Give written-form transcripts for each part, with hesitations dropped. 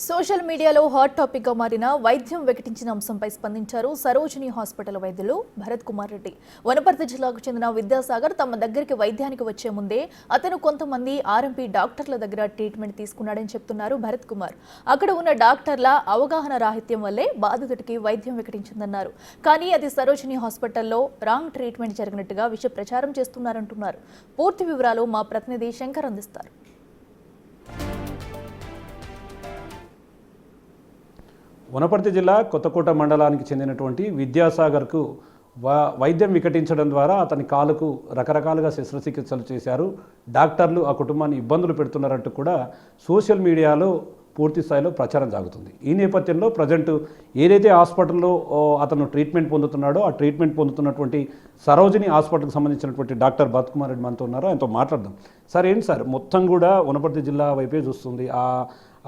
Social మీడియాలో hot topic గా మారిన వైద్యం వికటించిన అంశంపై స్పందించారు సరోజిని హాస్పిటల్ వైద్యులు భరత్ కుమార్ రెడ్డి. వనపర్తి జిల్లాకు చెందిన విద్యాసాగర్ తమ దగ్గరికి వైద్యానికి వచ్చే ముందే అతను కొంతమంది ఆర్ఎంపీ డాక్టర్ల దగ్గర ట్రీట్మెంట్ తీసుకున్నాడని చెప్తున్నారు భరత్ కుమార్. అక్కడ ఉన్న డాక్టర్ల అవగాహన రాహిత్యం వల్లే బాధితుడికి వైద్యం వికటించిందన్నారు. కానీ అది సరోజిని హాస్పిటల్లో రాంగ్ ట్రీట్మెంట్ జరిగినట్టుగా విష ప్రచారం చేస్తున్నారంటున్నారు. పూర్తి వివరాలు మా ప్రతినిధి శంకర్ అందిస్తారు. వనపర్తి జిల్లా కొత్తకోట మండలానికి చెందినటువంటి విద్యాసాగర్కు వైద్యం వికటించడం ద్వారా అతని కాలుకు రకరకాలుగా శస్త్రచికిత్సలు చేశారు. డాక్టర్లు ఆ కుటుంబాన్ని ఇబ్బందులు పెడుతున్నారంటూ కూడా సోషల్ మీడియాలో పూర్తి స్థాయిలో ప్రచారం సాగుతుంది. ఈ నేపథ్యంలో ప్రజెంట్ ఏదైతే హాస్పిటల్లో అతను ట్రీట్మెంట్ పొందుతున్నాడో ఆ ట్రీట్మెంట్ పొందుతున్నటువంటి సరోజిని హాస్పిటల్కి సంబంధించినటువంటి డాక్టర్ భరత్ కుమార్ రెడ్డి మనతో ఉన్నారో ఆయనతో మాట్లాడదాం. సార్, ఏంటి సార్ మొత్తం కూడా వనపర్తి జిల్లా వైపే చూస్తుంది.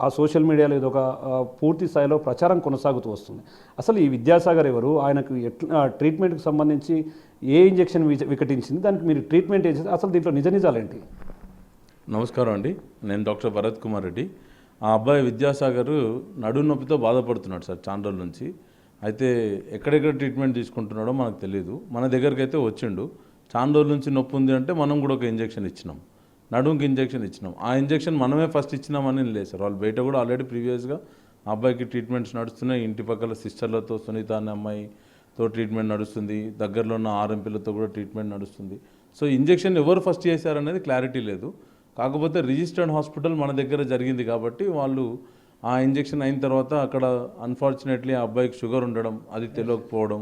ఆ సోషల్ మీడియాలో ఇది ఒక పూర్తి స్థాయిలో ప్రచారం కొనసాగుతూ వస్తుంది. అసలు ఈ విద్యాసాగర్ ఎవరు, ఆయనకు ట్రీట్మెంట్కి సంబంధించి ఏ ఇంజెక్షన్ వికటించింది, దానికి మీరు ట్రీట్మెంట్ ఏం చేసి అసలు దీంట్లో నిజాలేంటి? నమస్కారం అండి, నేను డాక్టర్ భరత్ కుమార్ రెడ్డి. ఆ అబ్బాయి విద్యాసాగర్ నడుము నొప్పితో బాధపడుతున్నాడు సార్ చాలా రోజుల నుంచి. అయితే ఎక్కడెక్కడ ట్రీట్మెంట్ తీసుకుంటున్నాడో మనకు తెలియదు. మన దగ్గరికి అయితే వచ్చిండు. చాలా రోజుల నుంచి నొప్పి ఉంది అంటే మనం కూడా ఒక ఇంజెక్షన్ ఇచ్చినాం, నడుముకి ఇంజెక్షన్ ఇచ్చినాం. ఆ ఇంజెక్షన్ మనమే ఫస్ట్ ఇచ్చినామని లేదు సార్, వాళ్ళు బయట కూడా ఆల్రెడీ ప్రీవియస్గా ఆ అబ్బాయికి ట్రీట్మెంట్స్ నడుస్తున్నాయి. ఇంటి పక్కల సిస్టర్లతో, సునీత అనే అమ్మాయితో ట్రీట్మెంట్ నడుస్తుంది, దగ్గరలో ఉన్న ఆర్ఎంపీలతో కూడా ట్రీట్మెంట్ నడుస్తుంది. సో ఇంజెక్షన్ ఎవరు ఫస్ట్ చేశారనేది క్లారిటీ లేదు. కాకపోతే రిజిస్టర్డ్ హాస్పిటల్ మన దగ్గర జరిగింది కాబట్టి వాళ్ళు ఆ ఇంజెక్షన్ అయిన తర్వాత అక్కడ అన్ఫార్చునేట్లీ ఆ అబ్బాయికి షుగర్ ఉండడం, అది తెలియకపోవడం,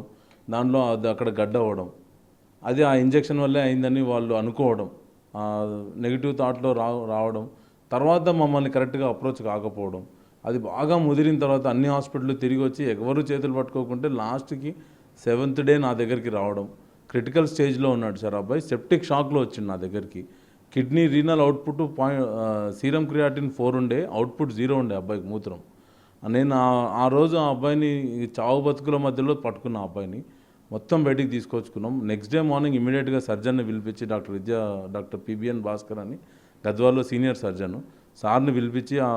దానిలో అది అక్కడ గడ్డ అవ్వడం, అది ఆ ఇంజెక్షన్ వల్లే అయిందని వాళ్ళు అనుకోవడం, నెగిటివ్ థాట్లో రావడం, తర్వాత మమ్మల్ని కరెక్ట్గా అప్రోచ్ కాకపోవడం, అది బాగా ముదిరిన తర్వాత అన్ని హాస్పిటల్ తిరిగి వచ్చి ఎవరు చేతులు పట్టుకోకుంటే లాస్ట్కి 7th డే నా దగ్గరికి రావడం. క్రిటికల్ స్టేజ్లో ఉన్నాడు సార్ అబ్బాయి, సెప్టిక్ షాక్లో వచ్చింది నా దగ్గరికి. Kidney renal output serum creatinine 4 ఉండే, అవుట్పుట్ 0 ఉండే అబ్బాయికి మూత్రం. నేను ఆ రోజు ఆ అబ్బాయిని చావు బతుకుల మధ్యలో పట్టుకున్న ఆ అబ్బాయిని మొత్తం బయటికి తీసుకొచ్చుకున్నాం. నెక్స్ట్ డే మార్నింగ్ ఇమీడియట్గా సర్జన్ని పిలిపించి డాక్టర్ పిబిఎన్ భాస్కర్ అని గద్వాల్లో సీనియర్ సర్జను, సార్ని పిలిపించి ఆ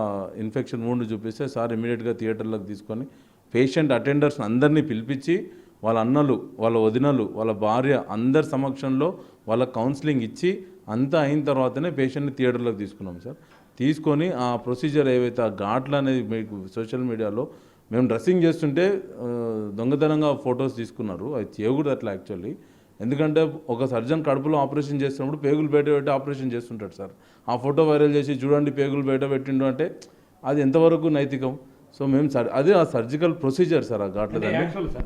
ఇన్ఫెక్షన్ మూడు చూపిస్తే సార్ ఇమీడియట్గా థియేటర్లోకి తీసుకొని పేషెంట్ అటెండర్స్ అందరినీ పిలిపించి వాళ్ళ అన్నలు, వాళ్ళ వదినలు, వాళ్ళ భార్య అందరి సమక్షంలో వాళ్ళ కౌన్సిలింగ్ ఇచ్చి అంతా అయిన తర్వాతనే పేషెంట్ని థియేటర్లోకి తీసుకున్నాం సార్. తీసుకొని ఆ ప్రొసీజర్ ఏవైతే ఆ ఘాట్లు అనేది మీకు సోషల్ మీడియాలో మేము డ్రెస్సింగ్ చేస్తుంటే దొంగతనంగా ఫొటోస్ తీసుకున్నారు. అది చేయకూడదు అట్లా యాక్చువల్లీ. ఎందుకంటే ఒక సర్జన్ కడుపులో ఆపరేషన్ చేస్తున్నప్పుడు పేగులు బయట పెట్టి ఆపరేషన్ చేస్తుంటాడు సార్. ఆ ఫోటో వైరల్ చేసి చూడండి పేగులు బయట పెట్టిండు అంటే అది ఎంతవరకు నైతికం? సో మేము అదే ఆ సర్జికల్ ప్రొసీజర్ సార్ ఆ ఘాట్లో.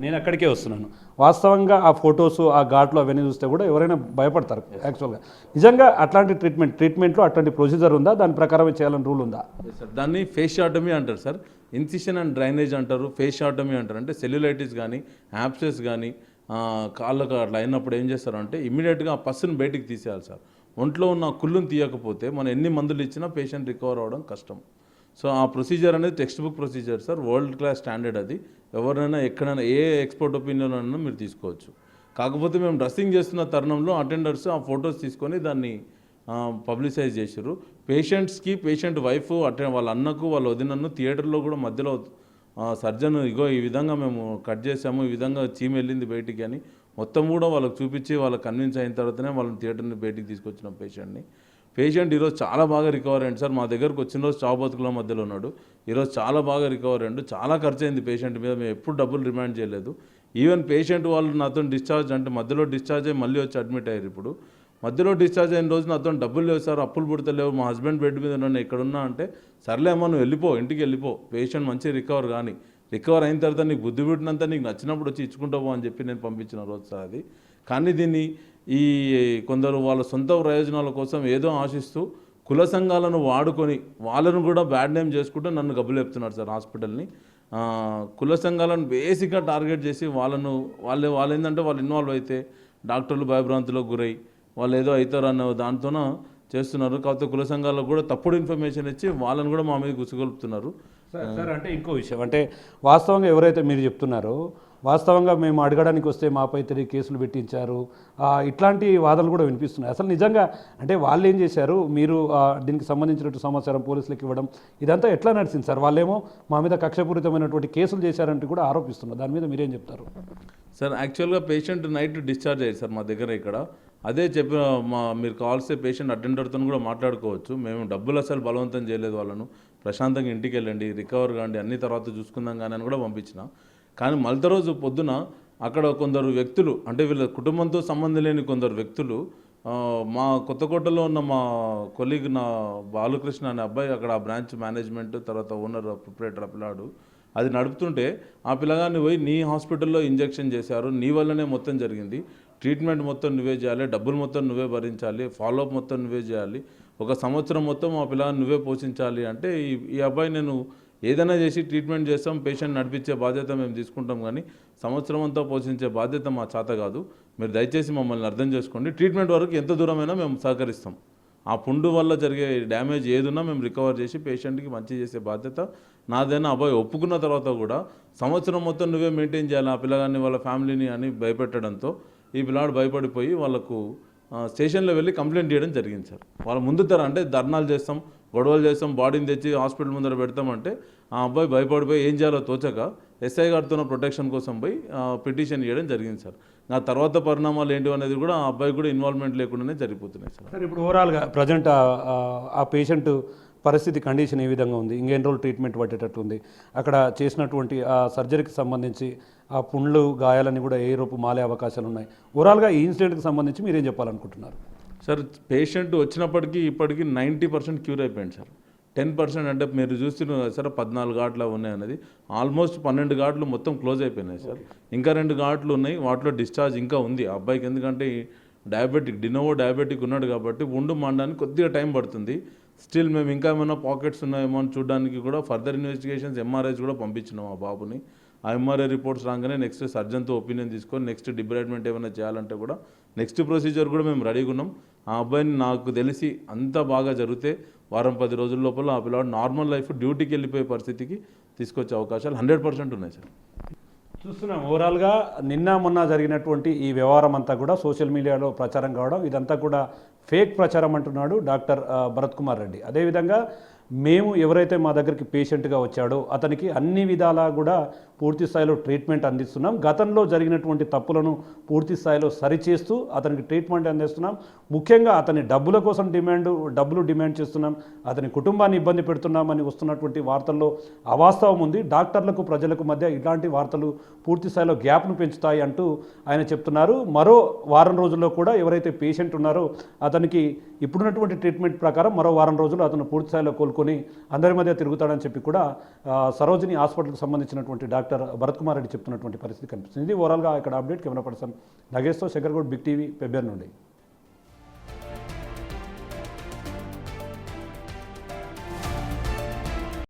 నేను అక్కడికే వస్తున్నాను. వాస్తవంగా ఆ ఫొటోస్, ఆ ఘాట్లు అవన్నీ చూస్తే కూడా ఎవరైనా భయపడతారు యాక్చువల్గా. నిజంగా అట్లాంటి ట్రీట్మెంట్లో అట్లాంటి ప్రొసీజర్ ఉందా? దాని ప్రకారం చేయాలని రూల్ ఉందా? సార్ దాన్ని ఫేషియాటమీ అంటారు సార్. ఇన్సిషన్ అండ్ డ్రైనేజ్ అంటారు, ఫేషియాటమీ అంటారు. అంటే సెల్యులైటిస్ కానీ యాప్సెస్ కానీ కాళ్ళకు అట్లా అయినప్పుడు ఏం చేస్తారంటే ఇమ్మీడియట్గా ఆ పస్సును బయటికి తీసేయాలి సార్. ఒంట్లో ఉన్న కుళ్ళును తీయకపోతే మనం ఎన్ని మందులు ఇచ్చినా పేషెంట్ రికవర్ అవ్వడం కష్టం. సో ఆ ప్రొసీజర్ అనేది text book procedure sir, world class standard. అది ఎవరైనా ఎక్కడైనా ఏ ఎక్స్పర్ట్ ఒపీనియన్ అయినా మీరు తీసుకోవచ్చు. కాకపోతే మేము డ్రెస్సింగ్ చేస్తున్న తరుణంలో అటెండర్స్ ఆ ఫొటోస్ తీసుకొని దాన్ని పబ్లిసైజ్ చేశారు. పేషెంట్స్కి, పేషెంట్ వైఫ్ వాళ్ళ అన్నకు, వాళ్ళ వదినను థియేటర్లో కూడా మధ్యలో సర్జన్ ఇగో ఈ విధంగా మేము కట్ చేసాము, ఈ విధంగా చీమ వెళ్ళింది బయటికి అని మొత్తం కూడా వాళ్ళకి చూపించి వాళ్ళకి కన్విన్స్ అయిన తర్వాతనే వాళ్ళని థియేటర్ని బయటికి తీసుకొచ్చిన పేషెంట్ ఈరోజు చాలా బాగా రికవర్ అయ్యింది సార్. మా దగ్గరకు వచ్చిన రోజు చావు బతుకుల మధ్యలో ఉన్నాడు, ఈరోజు చాలా బాగా రికవర్ అయ్యాడు. చాలా ఖర్చు అయింది పేషెంట్ మీద, మేము ఎప్పుడు డబ్బులు రిమాండ్ చేయలేదు. ఈవెన్ పేషెంట్ వాళ్ళు నాతో డిశ్చార్జ్ అంటే మధ్యలో డిశ్చార్జ్ అయ్యి మళ్ళీ వచ్చి అడ్మిట్ అయ్యారు. ఇప్పుడు మధ్యలో డిశ్చార్జ్ అయిన రోజు నాతో డబ్బులు లేవు సార్, అప్పులు పుడతలేవు, మా హస్బెండ్ బెడ్ మీద ఉన్నాను, ఎక్కడున్నా అంటే సర్లే అమ్మ నువ్వు వెళ్ళిపో, ఇంటికి వెళ్ళిపో, పేషెంట్ మంచిగా రికవర్ కానీ రికవర్ అయిన తర్వాత నీకు బుద్ధి పుట్టినంత నీకు నచ్చినప్పుడు వచ్చి ఇచ్చుకుంటావు అని చెప్పి నేను పంపించిన రోజు సార్ అది. కానీ దీన్ని ఈ కొందరు వాళ్ళ సొంత ప్రయోజనాల కోసం ఏదో ఆశిస్తూ కుల సంఘాలను వాడుకొని వాళ్ళను కూడా బ్యాడ్ నేమ్ చేసుకుంటూ నన్ను గబ్బులేపుతున్నారు సార్ హాస్పిటల్ని. కుల సంఘాలను బేసిక్గా టార్గెట్ చేసి వాళ్ళు ఏంటంటే వాళ్ళు ఇన్వాల్వ్ అయితే డాక్టర్లు భయభ్రాంతులకు గురై వాళ్ళు ఏదో అవుతారు అన్న దాంతోన చేస్తున్నారు. కాకపోతే కుల సంఘాలకు కూడా తప్పుడు ఇన్ఫర్మేషన్ ఇచ్చి వాళ్ళని కూడా మా మీద గుసగొలుపుతున్నారు సార్. అంటే ఇంకో విషయం అంటే వాస్తవంగా ఎవరైతే మీరు చెప్తున్నారో వాస్తవంగా మేము అడగడానికి వస్తే మాపై తిరిగి కేసులు పెట్టించారు, ఇట్లాంటి వాదనలు కూడా వినిపిస్తున్నాయి. అసలు నిజంగా అంటే వాళ్ళు ఏం చేశారు, మీరు దీనికి సంబంధించినట్టు సమాచారం పోలీసులకు ఇవ్వడం ఇదంతా ఎట్లా నడిచింది సార్? వాళ్ళేమో మా మీద కక్షపూరితమైనటువంటి కేసులు చేశారంటూ కూడా ఆరోపిస్తున్నారు. దాని మీద మీరేం చెప్తారు? సార్ యాక్చువల్గా పేషెంట్ నైట్ డిశ్చార్జ్ అయ్యారు సార్ మా దగ్గర ఇక్కడ. అదే చెప్పిన మీరు కావాల్సే పేషెంట్ అటెండర్తో కూడా మాట్లాడుకోవచ్చు. మేము డబ్బులు అసలు బలవంతం చేయలేదు వాళ్ళను. ప్రశాంతంగా ఇంటికి వెళ్ళండి, రికవర్ కాండి, అన్ని తర్వాత చూసుకుందాం కానీ అని కూడా పంపించిన. కానీ మళ్ళీ రోజు పొద్దున అక్కడ కొందరు వ్యక్తులు, అంటే వీళ్ళ కుటుంబంతో సంబంధం లేని కొందరు వ్యక్తులు, మా కొత్తకోటలో ఉన్న మా కొలీగ్ నా బాలకృష్ణ అనే అబ్బాయి అక్కడ ఆ బ్రాంచ్ మేనేజ్మెంట్ తర్వాత ఓనర్ ప్రొప్రైటర్ పిల్లాడు అది నడుపుతుంటే ఆ పిల్లగాన్ని పోయి నీ హాస్పిటల్లో ఇంజెక్షన్ చేశారు, నీ వల్లనే మొత్తం జరిగింది, ట్రీట్మెంట్ మొత్తం నువ్వే చేయాలి, డబ్బులు మొత్తం నువ్వే భరించాలి, ఫాలోఅప్ మొత్తం నువ్వే చేయాలి, 1 సంవత్సరం మొత్తం ఆ పిల్లగాన్ని నువ్వే పోషించాలి అంటే ఈ అబ్బాయి నేను ఏదైనా చేసి ట్రీట్మెంట్ చేస్తాం, పేషెంట్ నడిపించే బాధ్యత మేము తీసుకుంటాం, కానీ సంవత్సరం అంతా పోషించే బాధ్యత మా చేత కాదు, మీరు దయచేసి మమ్మల్ని అర్థం చేసుకోండి, ట్రీట్మెంట్ వరకు ఎంత దూరమైనా మేము సహకరిస్తాం, ఆ పుండు వల్ల జరిగే డ్యామేజ్ ఏదున్నా మేము రికవర్ చేసి పేషెంట్కి మంచి చేసే బాధ్యత నాదైనా అబ్బాయి ఒప్పుకున్న తర్వాత కూడా సంవత్సరం మొత్తం నువ్వే మెయింటైన్ చేయాలి ఆ పిల్లగాన్ని వాళ్ళ ఫ్యామిలీని అని భయపెట్టడంతో ఈ పిల్లాడు భయపడిపోయి వాళ్ళకు స్టేషన్లో వెళ్ళి కంప్లైంట్ చేయడం జరిగింది సార్. వాళ్ళ ముందు అంటే ధర్నాలు చేస్తాం, గొడవలు చేస్తాం, బాడీని తెచ్చి హాస్పిటల్ ముందర పెడతామంటే ఆ అబ్బాయి భయపడిపోయి ఏం చేయాలో తోచక ఎస్ఐ గారితో ప్రొటెక్షన్ కోసం పోయి పిటిషన్ ఇవ్వడం జరిగింది సార్. నా తర్వాత పరిణామాలు ఏంటి అనేది కూడా ఆ అబ్బాయి కూడా ఇన్వాల్వ్మెంట్ లేకుండానే జరిగిపోతున్నాయి సార్. సార్ ఇప్పుడు ఓవరాల్గా ప్రజెంట్ ఆ పేషెంట్ పరిస్థితి కండిషన్ ఏ విధంగా ఉంది, ఇంకెన్ని రోజులు ట్రీట్మెంట్ పట్టేటట్టు ఉంది, అక్కడ చేసినటువంటి ఆ సర్జరీకి సంబంధించి ఆ పుండ్లు గాయాలని కూడా ఏ రూపు మాలే అవకాశాలు ఉన్నాయి, ఓవరాల్గా ఈ ఇన్సిడెంట్కి సంబంధించి మీరేం చెప్పాలనుకుంటున్నారు? సార్ పేషెంట్ వచ్చినప్పటికీ ఇప్పటికీ 90% క్యూర్ అయిపోయింది సార్. 10% అంటే మీరు చూస్తున్నారు కదా సార్, 14 ఘాట్లు ఉన్నాయన్నది, ఆల్మోస్ట్ 12 ఘాట్లు మొత్తం క్లోజ్ అయిపోయినాయి సార్. ఇంకా 2 ఘాట్లు ఉన్నాయి, వాటిలో డిశ్చార్జ్ ఇంకా ఉంది ఆ అబ్బాయికి. ఎందుకంటే డినోవో డయాబెటిక్ ఉన్నాడు కాబట్టి ఉండు మాండడానికి కొద్దిగా టైం పడుతుంది. స్టిల్ మేము ఇంకా ఏమైనా పాకెట్స్ ఉన్నాయేమో అని చూడడానికి కూడా ఫర్దర్ ఇన్వెస్టిగేషన్స్ ఎంఆర్ఐస్ కూడా పంపించినాం ఆ బాబుని. ఆ ఎంఆర్ఐ రిపోర్ట్స్ రాగానే నెక్స్ట్ సర్జన్తో ఒపీనియన్ తీసుకొని నెక్స్ట్ డిబ్రైడ్మెంట్ ఏమైనా చేయాలంటే కూడా నెక్స్ట్ ప్రొసీజర్ కూడా మేము రెడీగా ఉన్నాం. ఆ అబ్బాయిని నాకు తెలిసి అంతా బాగా జరిగితే 10 రోజుల లోపల ఆ పిల్లవాడు నార్మల్ లైఫ్ డ్యూటీకి వెళ్ళిపోయే పరిస్థితికి తీసుకొచ్చే అవకాశాలు 100% ఉన్నాయి సార్. చూస్తున్నాం ఓవరాల్గా నిన్న మొన్న జరిగినటువంటి ఈ వ్యవహారం అంతా కూడా సోషల్ మీడియాలో ప్రచారం కావడం, ఇదంతా కూడా ఫేక్ ప్రచారం అంటున్నాడు డాక్టర్ భరత్ కుమార్ రెడ్డి. అదేవిధంగా మేము ఎవరైతే మా దగ్గరికి పేషెంట్గా వచ్చాడో అతనికి అన్ని విధాలా కూడా పూర్తి స్థాయిలో ట్రీట్మెంట్ అందిస్తున్నాం, గతంలో జరిగినటువంటి తప్పులను పూర్తి స్థాయిలో సరిచేస్తూ అతనికి ట్రీట్మెంట్ అందిస్తున్నాం, ముఖ్యంగా అతని డబ్బుల కోసం డబ్బులు డిమాండ్ చేస్తున్నాం, అతని కుటుంబాన్ని ఇబ్బంది పెడుతున్నామని వస్తున్నటువంటి వార్తల్లో అవాస్తవం ఉంది, డాక్టర్లకు ప్రజలకు మధ్య ఇలాంటి వార్తలు పూర్తి స్థాయిలో గ్యాప్ను పెంచుతాయి అంటూ ఆయన చెప్తున్నారు. మరో వారం రోజుల్లో కూడా ఎవరైతే పేషెంట్ ఉన్నారో అతనికి ఇప్పుడున్నటువంటి ట్రీట్మెంట్ ప్రకారం మరో వారం రోజులు అతను పూర్తి స్థాయిలో కోలుకొని అందరి మధ్య తిరుగుతాడని చెప్పి కూడా సరోజిని హాస్పిటల్కి సంబంధించినటువంటి డాక్టర్ భరత్ కుమార్ రెడ్డి చెప్తున్నటువంటి పరిస్థితి కనిపిస్తుంది. ఇది ఓవరాల్గా ఇక్కడ అప్డేట్. కెమెరా పర్సన్ నగేష్తో శంకర్గౌడ్, బిగ్ టీవీ, పెబ్బేర్ నుండి.